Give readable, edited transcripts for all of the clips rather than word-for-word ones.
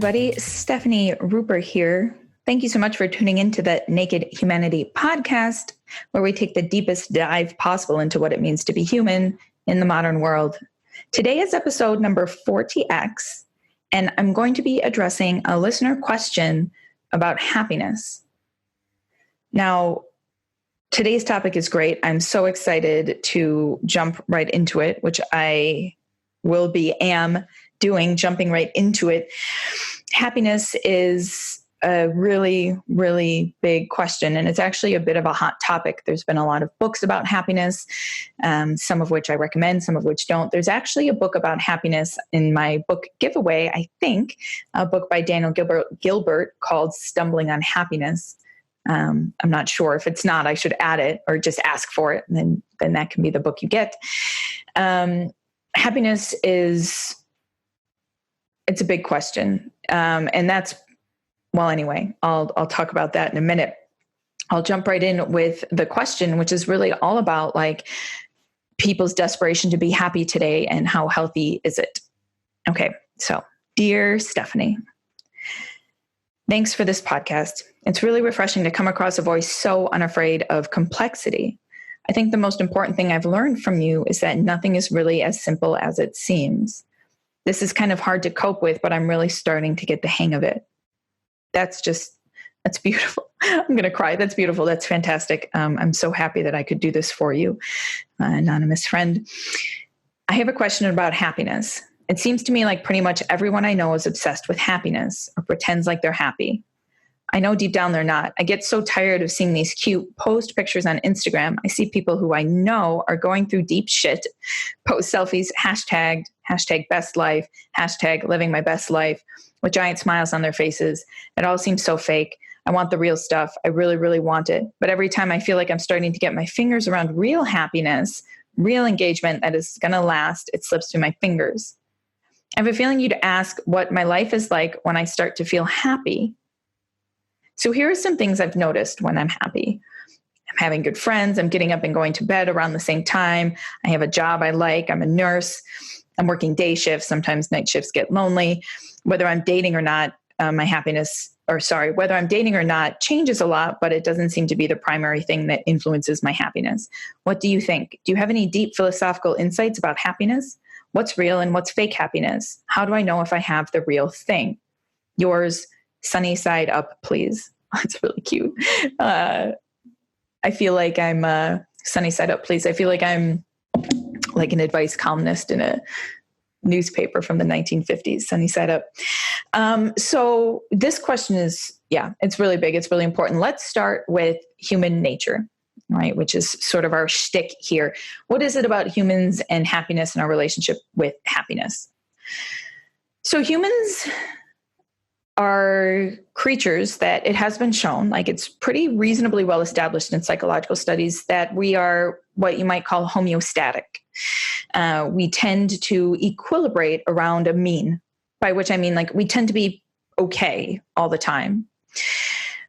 everybody. Stefani Ruper here. Thank you so much for tuning into the Naked Humanity podcast, where we take the deepest dive possible into what it means to be human in the modern world. Today is episode number 40X, and I'm going to be addressing a listener question about happiness. Now, today's topic is great. I'm so excited to jump right into it, which I am doing, jumping right into it. Happiness is a really, really big question, and it's actually a bit of a hot topic. There's been a lot of books about happiness, some of which I recommend, some of which don't. There's actually a book about happiness in my book giveaway, I think, a book by Daniel Gilbert called Stumbling on Happiness. I'm not sure. If it's not, I should add it or just ask for it, and then that can be the book you get. Happiness it's a big question. And that's, well, anyway, I'll talk about that in a minute. I'll jump right in with the question, which is really all about like people's desperation to be happy today and how healthy is it? Okay. So, dear Stefani, thanks for this podcast. It's really refreshing to come across a voice so unafraid of complexity. I think the most important thing I've learned from you is that nothing is really as simple as it seems. This is kind of hard to cope with, but I'm really starting to get the hang of it. That's beautiful. I'm going to cry. That's beautiful. That's fantastic. I'm so happy that I could do this for you, anonymous friend. I have a question about happiness. It seems to me like pretty much everyone I know is obsessed with happiness or pretends like they're happy. I know deep down they're not. I get so tired of seeing these cute post pictures on Instagram. I see people who I know are going through deep shit, post selfies, hashtag best life, hashtag living my best life, with giant smiles on their faces. It all seems so fake. I want the real stuff. I really, really want it. But every time I feel like I'm starting to get my fingers around real happiness, real engagement that is going to last, it slips through my fingers. I have a feeling you'd ask what my life is like when I start to feel happy. So here are some things I've noticed when I'm happy. I'm having good friends. I'm getting up and going to bed around the same time. I have a job I like. I'm a nurse. I'm working day shifts. Sometimes night shifts get lonely. Whether I'm dating or not, whether I'm dating or not changes a lot, but it doesn't seem to be the primary thing that influences my happiness. What do you think? Do you have any deep philosophical insights about happiness? What's real and what's fake happiness? How do I know if I have the real thing? Yours, Sunny Side Up, please. That's really cute. I feel like I'm Sunny Side Up, please. I feel like I'm like an advice columnist in a newspaper from the 1950s, Sunny Side Up. So this question is, it's really big. It's really important. Let's start with human nature, right? Which is sort of our shtick here. What is it about humans and happiness and our relationship with happiness? So humans are creatures that it has been shown, like it's pretty reasonably well established in psychological studies, that we are what you might call homeostatic. We tend to equilibrate around a mean, by which I mean like we tend to be okay all the time.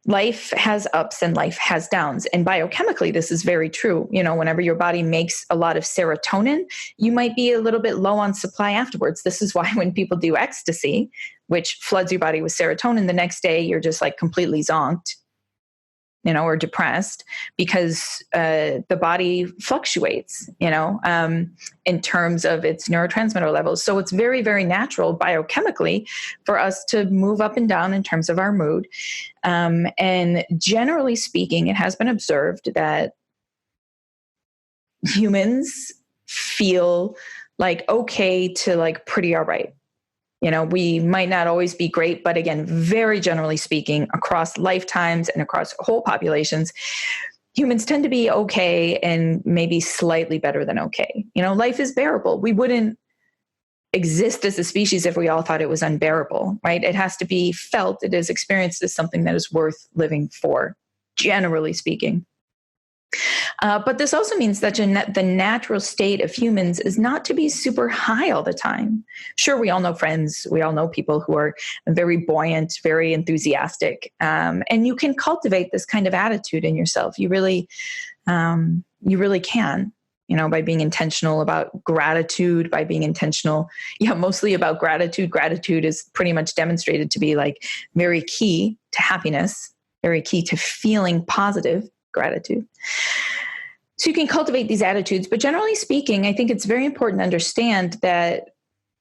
Life has ups and life has downs. And biochemically, this is very true. You know, whenever your body makes a lot of serotonin, you might be a little bit low on supply afterwards. This is why when people do ecstasy, which floods your body with serotonin, the next day you're just like completely zonked, or depressed, because the body fluctuates, in terms of its neurotransmitter levels. So it's very, very natural biochemically for us to move up and down in terms of our mood. And generally speaking, it has been observed that humans feel like okay to like pretty all right. We might not always be great, but again, very generally speaking, across lifetimes and across whole populations, humans tend to be okay and maybe slightly better than okay. Life is bearable. We wouldn't exist as a species if we all thought it was unbearable, right? It has to be felt. It is experienced as something that is worth living for, generally speaking. But this also means that the natural state of humans is not to be super high all the time. Sure, we all know friends. We all know people who are very buoyant, very enthusiastic. And you can cultivate this kind of attitude in yourself. You really can. by being intentional about gratitude, by being intentional, mostly about gratitude. Gratitude is pretty much demonstrated to be like very key to happiness, very key to feeling positive gratitude. So you can cultivate these attitudes, but generally speaking, I think it's very important to understand that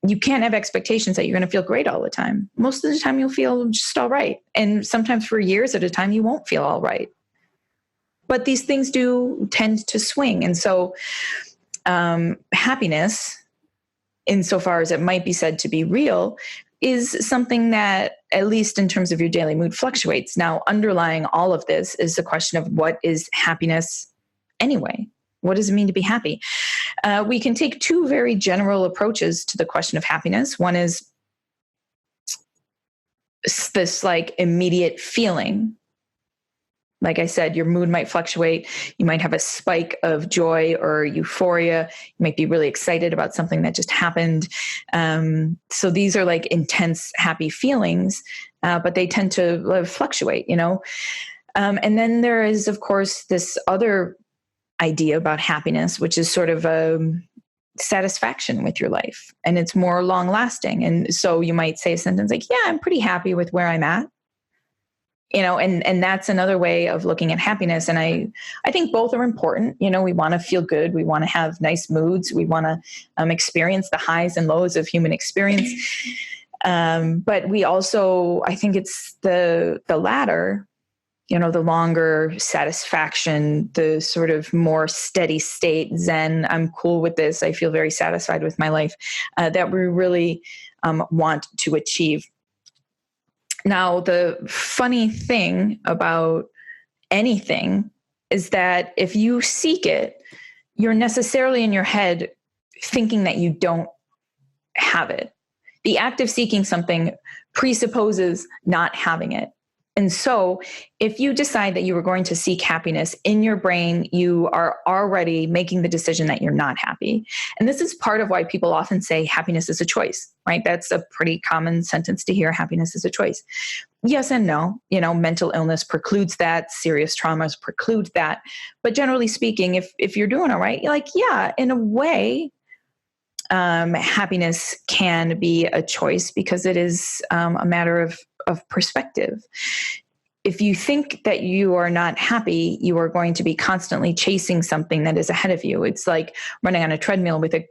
you can't have expectations that you're going to feel great all the time. Most of the time you'll feel just all right. And sometimes for years at a time, you won't feel all right. But these things do tend to swing. And so happiness, insofar as it might be said to be real, is something that, at least in terms of your daily mood, fluctuates. Now, underlying all of this is the question of what is happiness anyway? What does it mean to be happy? We can take two very general approaches to the question of happiness. One is this like immediate feeling. Like I said, your mood might fluctuate. You might have a spike of joy or euphoria. You might be really excited about something that just happened. So these are like intense, happy feelings, but they tend to fluctuate, And then there is, of course, this other idea about happiness, which is sort of a satisfaction with your life, and it's more long lasting. And so you might say a sentence like, yeah, I'm pretty happy with where I'm at, and that's another way of looking at happiness. And I think both are important. We want to feel good. We want to have nice moods. We want to experience the highs and lows of human experience. But we also, I think it's the latter, the longer satisfaction, the sort of more steady state Zen, I'm cool with this, I feel very satisfied with my life, that we really want to achieve. Now, the funny thing about anything is that if you seek it, you're necessarily in your head thinking that you don't have it. The act of seeking something presupposes not having it. And so if you decide that you are going to seek happiness, in your brain, you are already making the decision that you're not happy. And this is part of why people often say happiness is a choice, right? That's a pretty common sentence to hear. Happiness is a choice. Yes and no. Mental illness precludes that. Serious traumas preclude that. But generally speaking, if you're doing all right, you're like, yeah, in a way, happiness can be a choice because it is a matter of perspective. If you think that you are not happy, you are going to be constantly chasing something that is ahead of you. It's like running on a treadmill with a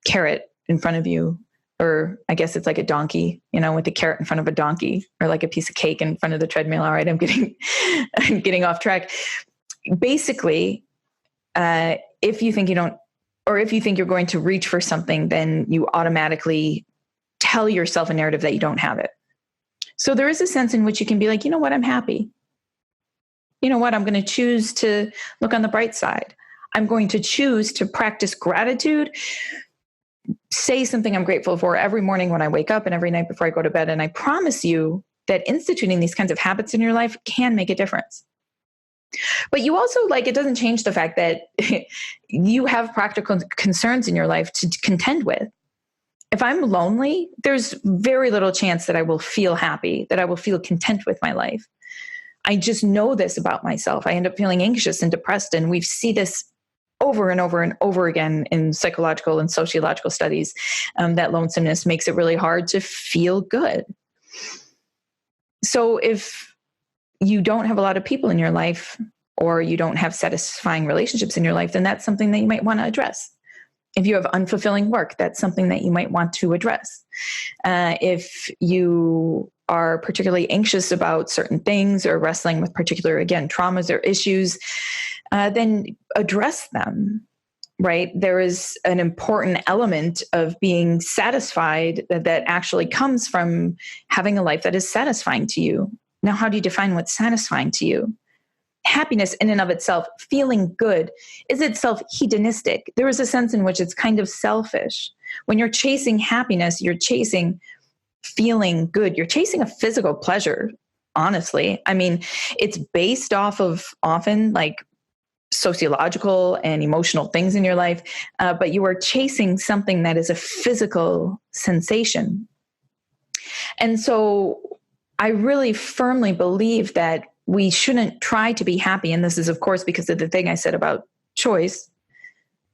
carrot in front of you, or I guess it's like a donkey, with a carrot in front of a donkey, or like a piece of cake in front of the treadmill. All right, I'm getting off track. Basically, if you think you don't, or if you think you're going to reach for something, then you automatically tell yourself a narrative that you don't have it. So there is a sense in which you can be like, you know what, I'm happy. You know what, I'm going to choose to look on the bright side. I'm going to choose to practice gratitude, say something I'm grateful for every morning when I wake up and every night before I go to bed. And I promise you that instituting these kinds of habits in your life can make a difference. But you also, it doesn't change the fact that you have practical concerns in your life to contend with. If I'm lonely, there's very little chance that I will feel happy, that I will feel content with my life. I just know this about myself. I end up feeling anxious and depressed. And we see this over and over and over again in psychological and sociological studies, that lonesomeness makes it really hard to feel good. So if you don't have a lot of people in your life, or you don't have satisfying relationships in your life, then that's something that you might want to address. If you have unfulfilling work, that's something that you might want to address. If you are particularly anxious about certain things or wrestling with particular, again, traumas or issues, then address them, right? There is an important element of being satisfied that actually comes from having a life that is satisfying to you. Now, how do you define what's satisfying to you? Happiness in and of itself, feeling good, is itself hedonistic. There is a sense in which it's kind of selfish. When you're chasing happiness, you're chasing feeling good. You're chasing a physical pleasure, honestly. I mean, it's based off of often sociological and emotional things in your life, but you are chasing something that is a physical sensation. And so I really firmly believe that we shouldn't try to be happy. And this is, of course, because of the thing I said about choice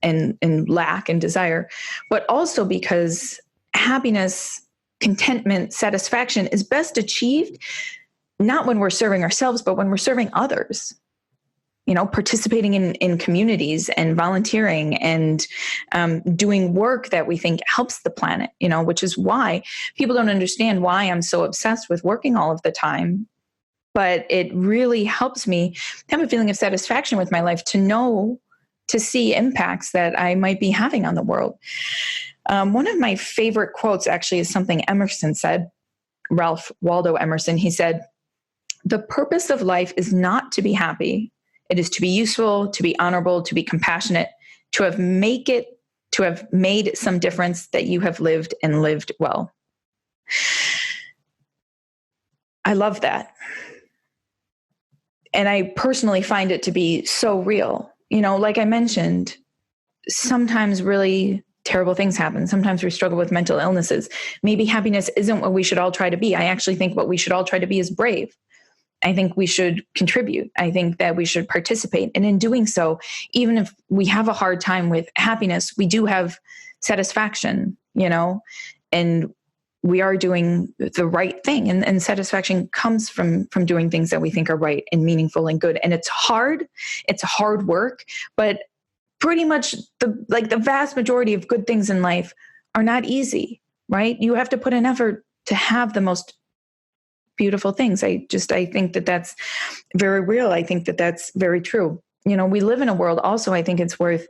and lack and desire, but also because happiness, contentment, satisfaction is best achieved not when we're serving ourselves, but when we're serving others. Participating in communities and volunteering and doing work that we think helps the planet, which is why people don't understand why I'm so obsessed with working all of the time. But it really helps me have a feeling of satisfaction with my life to see impacts that I might be having on the world. One of my favorite quotes actually is something Emerson said, Ralph Waldo Emerson. He said, "The purpose of life is not to be happy. It is to be useful, to be honorable, to be compassionate, to have made some difference, that you have lived and lived well." I love that. And I personally find it to be so real. Like I mentioned, sometimes really terrible things happen. Sometimes we struggle with mental illnesses. Maybe happiness isn't what we should all try to be. I actually think what we should all try to be is brave. I think we should contribute. I think that we should participate. And in doing so, even if we have a hard time with happiness, we do have satisfaction, and we are doing the right thing. And satisfaction comes from doing things that we think are right and meaningful and good. And it's hard work, but pretty much the vast majority of good things in life are not easy, right? You have to put an effort to have the most beautiful things. I think that that's very real. I think that that's very true. We live in a world also, I think it's worth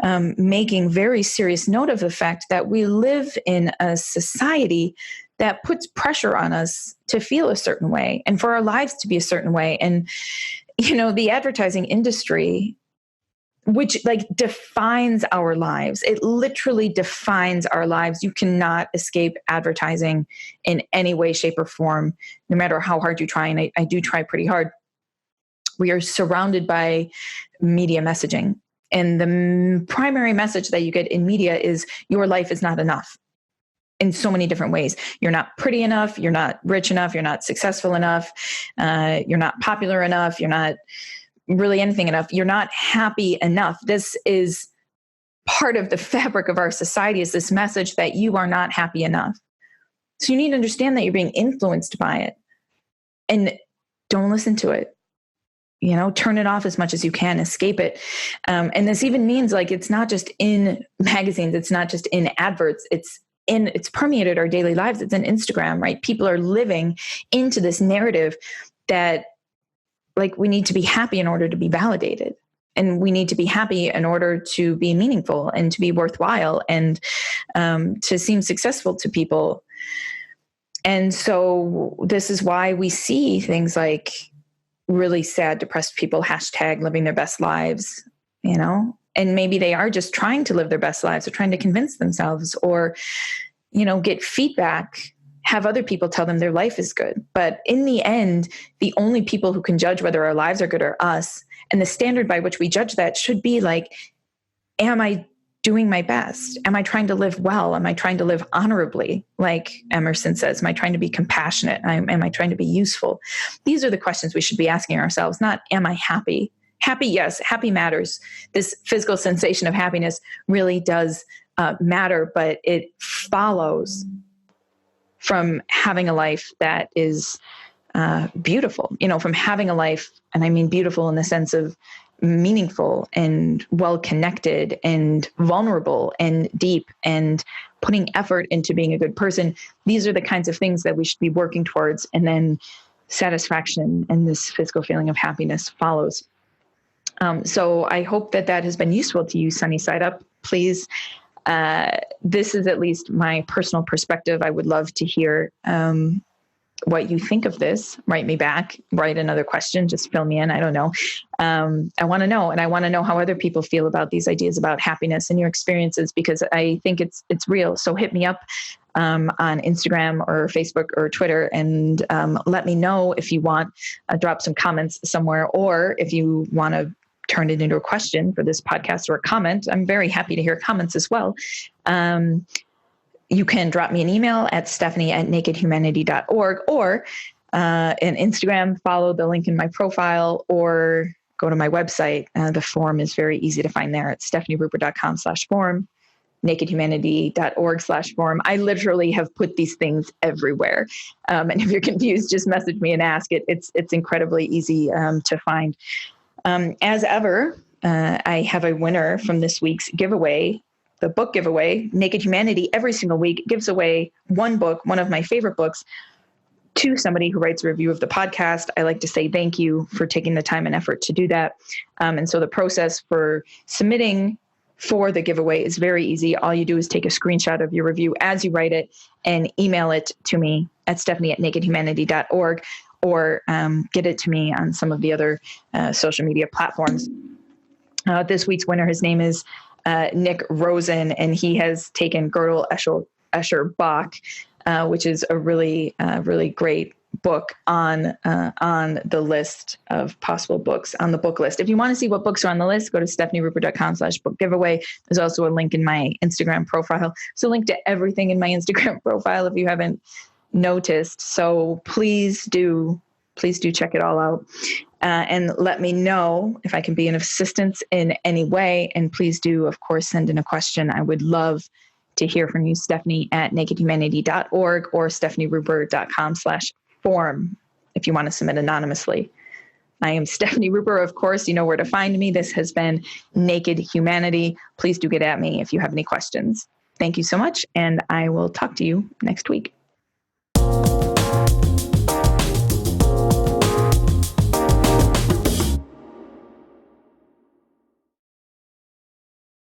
making very serious note of the fact that we live in a society that puts pressure on us to feel a certain way and for our lives to be a certain way. And, the advertising industry, which defines our lives. It literally defines our lives. You cannot escape advertising in any way, shape, or form, no matter how hard you try. And I do try pretty hard. We are surrounded by media messaging. And the primary message that you get in media is your life is not enough in so many different ways. You're not pretty enough. You're not rich enough. You're not successful enough. You're not popular enough. You're not really anything enough. You're not happy enough. This is part of the fabric of our society, is this message that you are not happy enough. So you need to understand that you're being influenced by it, and don't listen to it. Turn it off as much as you can, escape it. And this even means it's not just in magazines. It's not just in adverts. It's permeated our daily lives. It's in Instagram, right? People are living into this narrative that we need to be happy in order to be validated. And we need to be happy in order to be meaningful and to be worthwhile and to seem successful to people. And so this is why we see things like really sad, depressed people, #living their best lives, and maybe they are just trying to live their best lives or trying to convince themselves or, get feedback, have other people tell them their life is good. But in the end, the only people who can judge whether our lives are good are us. And the standard by which we judge that should be am I doing my best? Am I trying to live well? Am I trying to live honorably? Like Emerson says, am I trying to be compassionate? Am I trying to be useful? These are the questions we should be asking ourselves, not am I happy? Happy, yes, happy matters. This physical sensation of happiness really does matter, but it follows from having a life that is beautiful, from having a life, and I mean beautiful in the sense of meaningful and well-connected and vulnerable and deep and putting effort into being a good person. These are the kinds of things that we should be working towards. And then satisfaction and this physical feeling of happiness follows. So I hope that has been useful to you, Sunny Side Up. Please, this is at least my personal perspective. I would love to hear what you think of this. Write me back, write another question, just fill me in. I don't know. I want to know, and I want to know how other people feel about these ideas about happiness and your experiences, because I think it's real. So hit me up on Instagram or Facebook or Twitter, and let me know if you want, drop some comments somewhere, or if you want to turn it into a question for this podcast or a comment. I'm very happy to hear comments as well. You can drop me an email at stephanie@nakedhumanity.org, or an Instagram, follow the link in my profile, or go to my website. The form is very easy to find there. It's stefaniruper.com/form, nakedhumanity.org/form. I literally have put these things everywhere. And if you're confused, just message me and ask it. It's incredibly easy to find. As ever, I have a winner from this week's giveaway, the book giveaway. Naked Humanity every single week gives away one book, one of my favorite books, to somebody who writes a review of the podcast. I like to say thank you for taking the time and effort to do that. And so the process for submitting for the giveaway is very easy. All you do is take a screenshot of your review as you write it and email it to me at stephanie@nakedhumanity.org, or get it to me on some of the other social media platforms. This week's winner, his name is Nick Rosen, and he has taken Gödel Escher Bach, which is a really great book on the list of possible books on the book list. If you want to see what books are on the list, go to stefaniruper.com/book giveaway. There's also a link in my Instagram profile. So link to everything in my Instagram profile if you haven't noticed. So please do check it all out. And let me know if I can be of assistance in any way. And please do, of course, send in a question. I would love to hear from you, Stephanie@nakedhumanity.org or stefaniruper.com/form if you want to submit anonymously. I am Stefani Ruper. Of course, you know where to find me. This has been Naked Humanity. Please do get at me if you have any questions. Thank you so much, and I will talk to you next week.